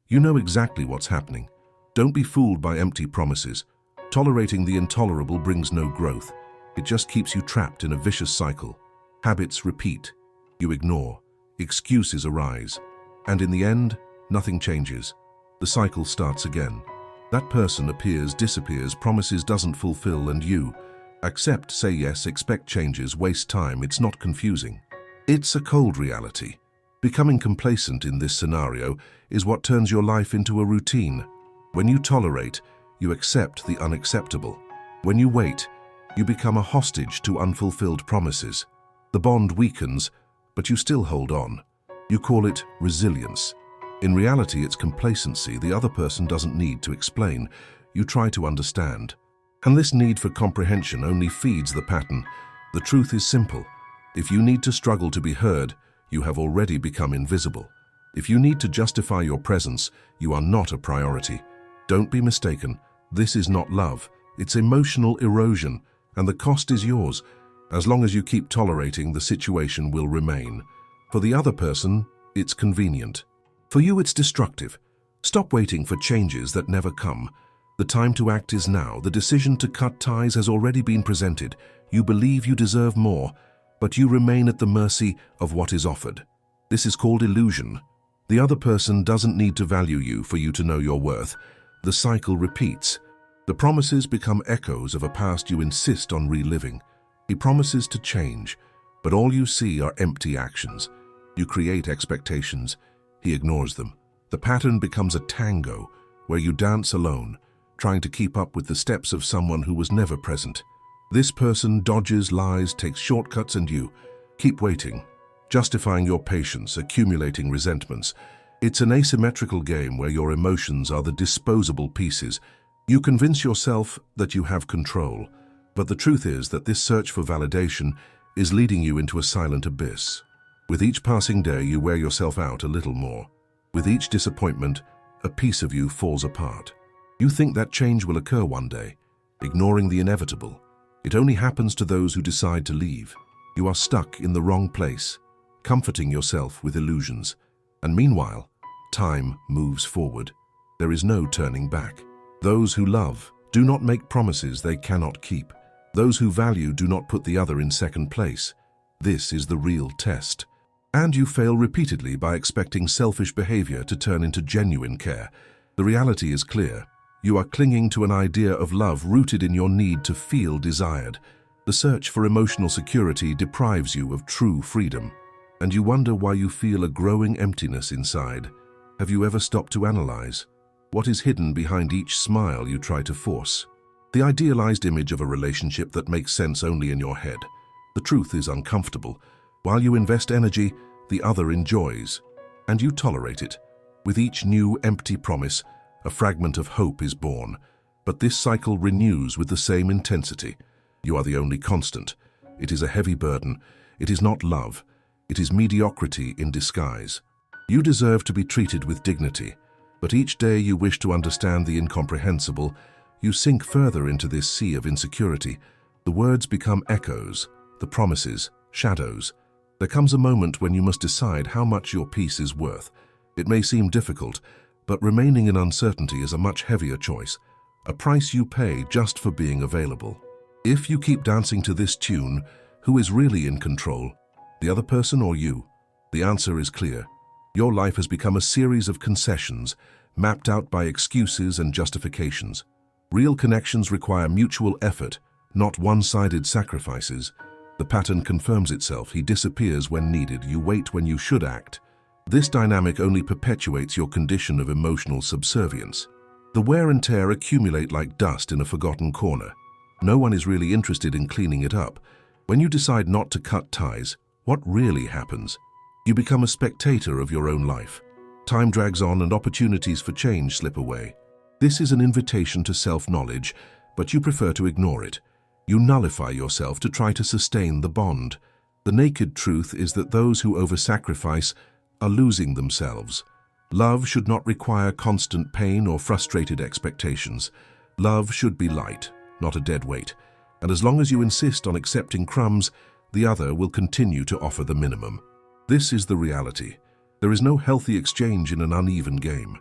You know exactly what's happening. Don't be fooled by empty promises. Tolerating the intolerable brings no growth. It just keeps you trapped in a vicious cycle. Habits repeat. You ignore. Excuses arise. And in the end, nothing changes. The cycle starts again. That person appears, disappears, promises doesn't fulfill, and you accept, say yes, expect changes, waste time. It's not confusing. It's a cold reality. Becoming complacent in this scenario is what turns your life into a routine. When you tolerate, you accept the unacceptable. When you wait, you become a hostage to unfulfilled promises. The bond weakens, but you still hold on. You call it resilience. In reality, it's complacency. The other person doesn't need to explain. You try to understand. And this need for comprehension only feeds the pattern. The truth is simple. If you need to struggle to be heard, you have already become invisible. If you need to justify your presence, you are not a priority. Don't be mistaken. This is not love. It's emotional erosion, and the cost is yours. As long as you keep tolerating, the situation will remain. For the other person, it's convenient. For you, it's destructive. Stop waiting for changes that never come. The time to act is now. The decision to cut ties has already been presented. You believe you deserve more, but you remain at the mercy of what is offered. This is called illusion. The other person doesn't need to value you for you to know your worth. The cycle repeats. The promises become echoes of a past you insist on reliving. He promises to change, but all you see are empty actions. You create expectations. He ignores them. The pattern becomes a tango where you dance alone, trying to keep up with the steps of someone who was never present. This person dodges, lies, takes shortcuts, and you keep waiting, justifying your patience, accumulating resentments. It's an asymmetrical game where your emotions are the disposable pieces. You convince yourself that you have control, but the truth is that this search for validation is leading you into a silent abyss. With each passing day, you wear yourself out a little more. With each disappointment, a piece of you falls apart. You think that change will occur one day, ignoring the inevitable. It only happens to those who decide to leave. You are stuck in the wrong place, comforting yourself with illusions. And meanwhile, time moves forward. There is no turning back. Those who love do not make promises they cannot keep. Those who value do not put the other in second place. This is the real test. And you fail repeatedly by expecting selfish behavior to turn into genuine care. The reality is clear. You are clinging to an idea of love rooted in your need to feel desired. The search for emotional security deprives you of true freedom, and you wonder why you feel a growing emptiness inside. Have you ever stopped to analyze what is hidden behind each smile you try to force? The idealized image of a relationship that makes sense only in your head. The truth is uncomfortable. While you invest energy, the other enjoys, and you tolerate it. With each new empty promise, a fragment of hope is born, but this cycle renews with the same intensity. You are the only constant. It is a heavy burden. It is not love. It is mediocrity in disguise. You deserve to be treated with dignity, but each day you wish to understand the incomprehensible. You sink further into this sea of insecurity. The words become echoes, the promises, shadows. There comes a moment when you must decide how much your peace is worth. It may seem difficult, but remaining in uncertainty is a much heavier choice, a price you pay just for being available. If you keep dancing to this tune, who is really in control? The other person or you? The answer is clear. Your life has become a series of concessions, mapped out by excuses and justifications. Real connections require mutual effort, not one-sided sacrifices. The pattern confirms itself. He disappears when needed. You wait when you should act. This dynamic only perpetuates your condition of emotional subservience. The wear and tear accumulate like dust in a forgotten corner. No one is really interested in cleaning it up. When you decide not to cut ties, what really happens? You become a spectator of your own life. Time drags on and opportunities for change slip away. This is an invitation to self-knowledge, but you prefer to ignore it. You nullify yourself to try to sustain the bond. The naked truth is that those who over-sacrifice are losing themselves. Love should not require constant pain or frustrated expectations. Love should be light, not a dead weight. And as long as you insist on accepting crumbs, the other will continue to offer the minimum. This is the reality. There is no healthy exchange in an uneven game.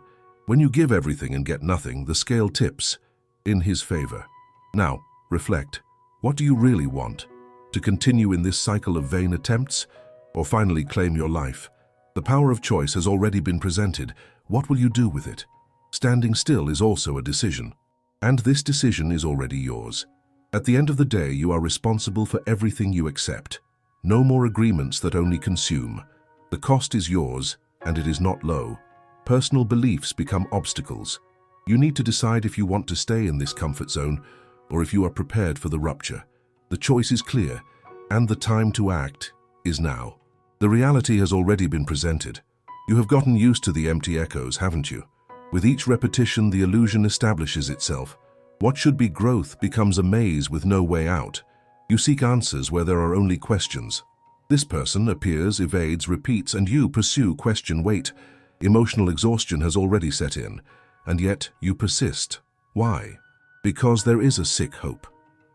When you give everything and get nothing, the scale tips in his favor. Now, reflect. What do you really want? To continue in this cycle of vain attempts, or finally claim your life? The power of choice has already been presented. What will you do with it? Standing still is also a decision, and this decision is already yours. At the end of the day, you are responsible for everything you accept. No more agreements that only consume. The cost is yours, and it is not low. Personal beliefs become obstacles. You need to decide if you want to stay in this comfort zone or if you are prepared for the rupture. The choice is clear, and the time to act is now. The reality has already been presented. You have gotten used to the empty echoes, haven't you? With each repetition, the illusion establishes itself. What should be growth becomes a maze with no way out. You seek answers where there are only questions. This person appears, evades, repeats, and you pursue, question, wait. Emotional exhaustion has already set in, and yet you persist. Why? Because there is a sick hope,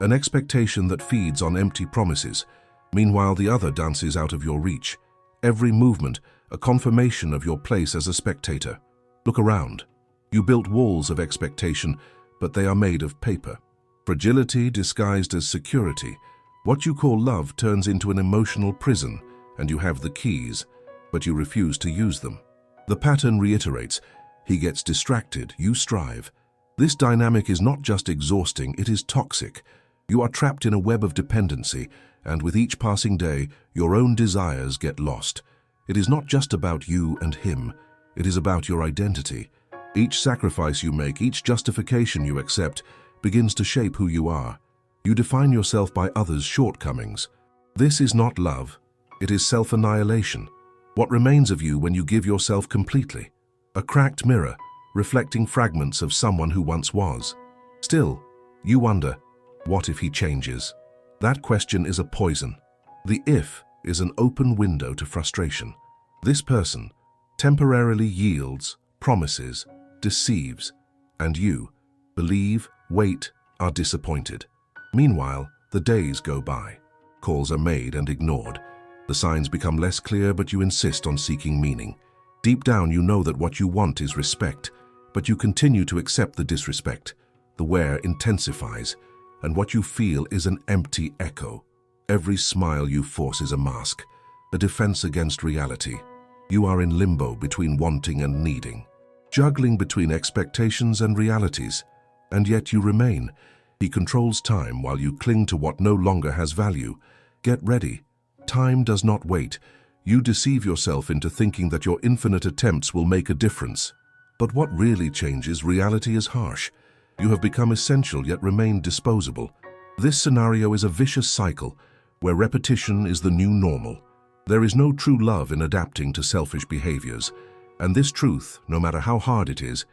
an expectation that feeds on empty promises. Meanwhile, the other dances out of your reach. Every movement, a confirmation of your place as a spectator. Look around. You built walls of expectation, but they are made of paper. Fragility disguised as security. What you call love turns into an emotional prison, and you have the keys, but you refuse to use them. The pattern reiterates. He gets distracted, you strive. This dynamic is not just exhausting, it is toxic. You are trapped in a web of dependency, and with each passing day, your own desires get lost. It is not just about you and him. It is about your identity. Each sacrifice you make, each justification you accept, begins to shape who you are. You define yourself by others' shortcomings. This is not love. It is self-annihilation. What remains of you when you give yourself completely? A cracked mirror, reflecting fragments of someone who once was. Still, you wonder, what if he changes? That question is a poison. The if is an open window to frustration. This person temporarily yields, promises, deceives, and you believe, wait, are disappointed. Meanwhile, the days go by. Calls are made and ignored. The signs become less clear, but you insist on seeking meaning. Deep down, you know that what you want is respect, but you continue to accept the disrespect. The wear intensifies, and what you feel is an empty echo. Every smile you force is a mask, a defense against reality. You are in limbo between wanting and needing, juggling between expectations and realities, and yet you remain. He controls time while you cling to what no longer has value. Get ready. Time does not wait. You deceive yourself into thinking that your infinite attempts will make a difference. But what really changes? Reality is harsh. You have become essential yet remain disposable. This scenario is a vicious cycle where repetition is the new normal. There is no true love in adapting to selfish behaviors, and this truth, no matter how hard it is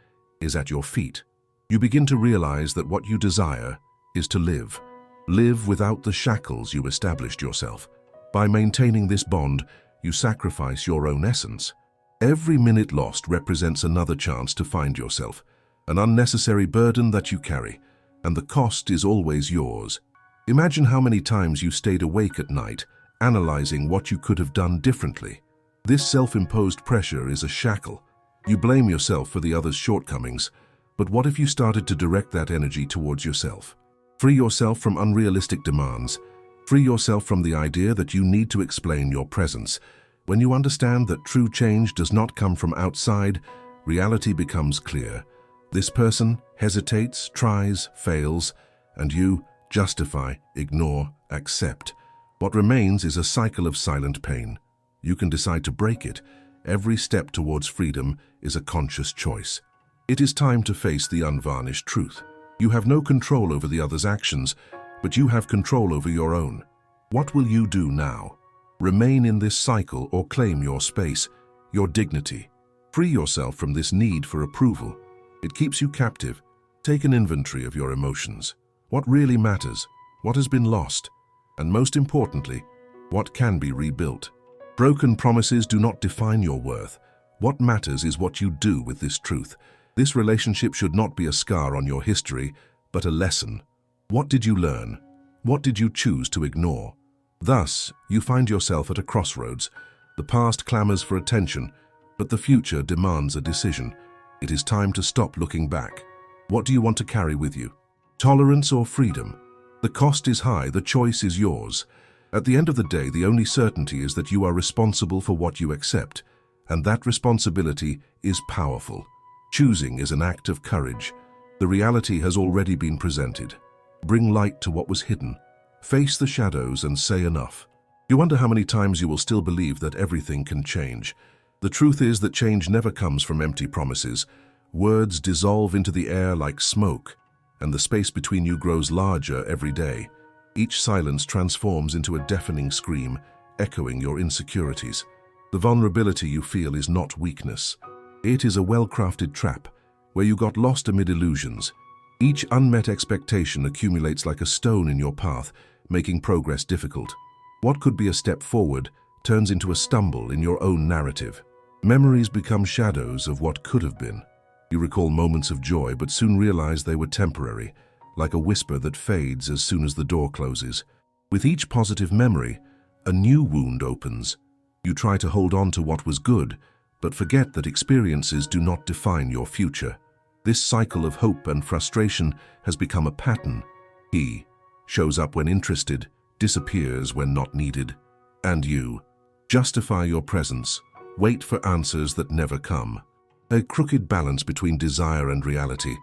at your feet. You begin to realize that what you desire is to live. Live without the shackles you established yourself. By maintaining this bond, you sacrifice your own essence. Every minute lost represents another chance to find yourself, an unnecessary burden that you carry, and the cost is always yours. Imagine how many times you stayed awake at night, analyzing what you could have done differently. This self-imposed pressure is a shackle. You blame yourself for the other's shortcomings, but what if you started to direct that energy towards yourself? Free yourself from unrealistic demands. Free yourself from the idea that you need to explain your presence. When you understand that true change does not come from outside, reality becomes clear. This person hesitates, tries, fails, and you justify, ignore, accept. What remains is a cycle of silent pain. You can decide to break it. Every step towards freedom is a conscious choice. It is time to face the unvarnished truth. You have no control over the other's actions, but you have control over your own. What will you do now? Remain in this cycle or claim your space, your dignity. Free yourself from this need for approval. It keeps you captive. Take an inventory of your emotions. What really matters? What has been lost? And most importantly, what can be rebuilt? Broken promises do not define your worth. What matters is what you do with this truth. This relationship should not be a scar on your history, but a lesson. What did you learn? What did you choose to ignore? Thus, you find yourself at a crossroads. The past clamors for attention, but the future demands a decision. It is time to stop looking back. What do you want to carry with you? Tolerance or freedom? The cost is high, the choice is yours. At the end of the day, the only certainty is that you are responsible for what you accept, and that responsibility is powerful. Choosing is an act of courage. The reality has already been presented. Bring light to what was hidden. Face the shadows and say enough. You wonder how many times you will still believe that everything can change. The truth is that change never comes from empty promises. Words dissolve into the air like smoke, and the space between you grows larger every day. Each silence transforms into a deafening scream, echoing your insecurities. The vulnerability you feel is not weakness. It is a well-crafted trap, where you got lost amid illusions. Each unmet expectation accumulates like a stone in your path, making progress difficult. What could be a step forward turns into a stumble in your own narrative. Memories become shadows of what could have been. You recall moments of joy, but soon realize they were temporary, like a whisper that fades as soon as the door closes. With each positive memory, a new wound opens. You try to hold on to what was good, but forget that experiences do not define your future. This cycle of hope and frustration has become a pattern. He shows up when interested, disappears when not needed. And you justify your presence, wait for answers that never come. A crooked balance between desire and reality,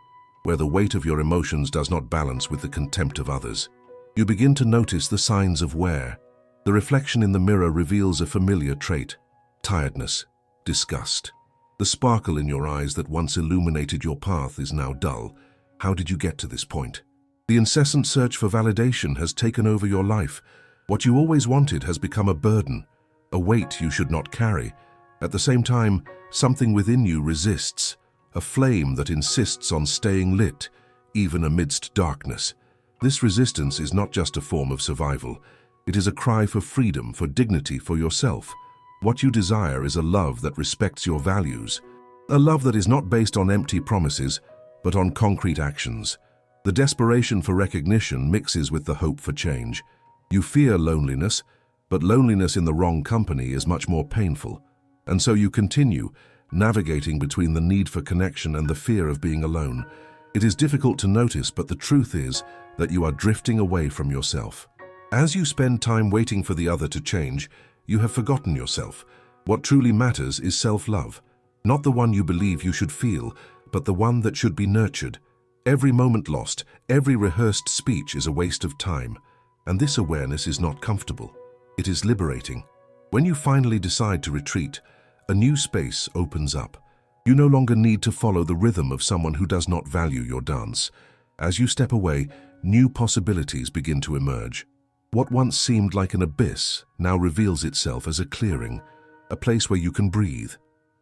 where the weight of your emotions does not balance with the contempt of others. You begin to notice the signs of wear. The reflection in the mirror reveals a familiar trait: tiredness, disgust. The sparkle in your eyes that once illuminated your path is now dull. How did you get to this point? The incessant search for validation has taken over your life. What you always wanted has become a burden, a weight you should not carry. At the same time, something within you resists, a flame that insists on staying lit, even amidst darkness. This resistance is not just a form of survival. It is a cry for freedom, for dignity, for yourself. What you desire is a love that respects your values, a love that is not based on empty promises, but on concrete actions. The desperation for recognition mixes with the hope for change. You fear loneliness, but loneliness in the wrong company is much more painful. And so you continue, navigating between the need for connection and the fear of being alone. It is difficult to notice, but the truth is that you are drifting away from yourself. As you spend time waiting for the other to change, you have forgotten yourself. What truly matters is self-love. Not the one you believe you should feel, but the one that should be nurtured. Every moment lost, every rehearsed speech is a waste of time. And this awareness is not comfortable. It is liberating. When you finally decide to retreat, a new space opens up. You no longer need to follow the rhythm of someone who does not value your dance. As you step away, new possibilities begin to emerge. What once seemed like an abyss now reveals itself as a clearing, a place where you can breathe.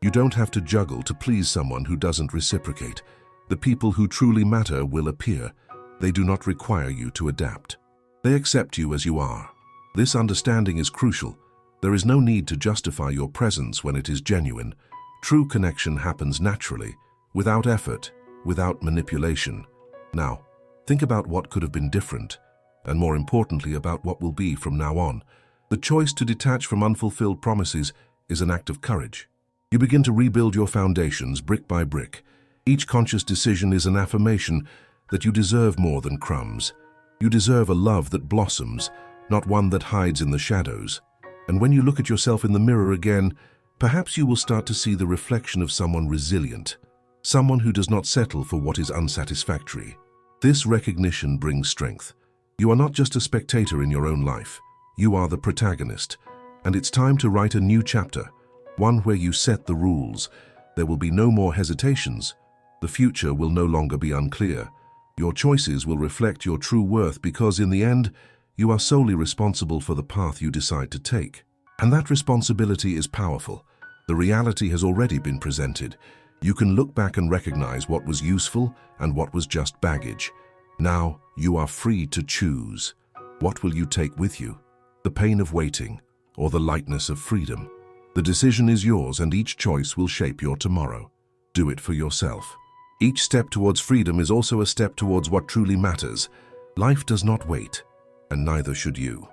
You don't have to juggle to please someone who doesn't reciprocate. The people who truly matter will appear. They do not require you to adapt. They accept you as you are. This understanding is crucial. There is no need to justify your presence when it is genuine. True connection happens naturally, without effort, without manipulation. Now, think about what could have been different, and more importantly, about what will be from now on. The choice to detach from unfulfilled promises is an act of courage. You begin to rebuild your foundations brick by brick. Each conscious decision is an affirmation that you deserve more than crumbs. You deserve a love that blossoms, not one that hides in the shadows. And when you look at yourself in the mirror again, perhaps you will start to see the reflection of someone resilient, someone who does not settle for what is unsatisfactory. This recognition brings strength. You are not just a spectator in your own life. You are the protagonist. And it's time to write a new chapter, one where you set the rules. There will be no more hesitations. The future will no longer be unclear. Your choices will reflect your true worth because in the end, you are solely responsible for the path you decide to take. And that responsibility is powerful. The reality has already been presented. You can look back and recognize what was useful and what was just baggage. Now, you are free to choose. What will you take with you? The pain of waiting or the lightness of freedom? The decision is yours and each choice will shape your tomorrow. Do it for yourself. Each step towards freedom is also a step towards what truly matters. Life does not wait, and neither should you.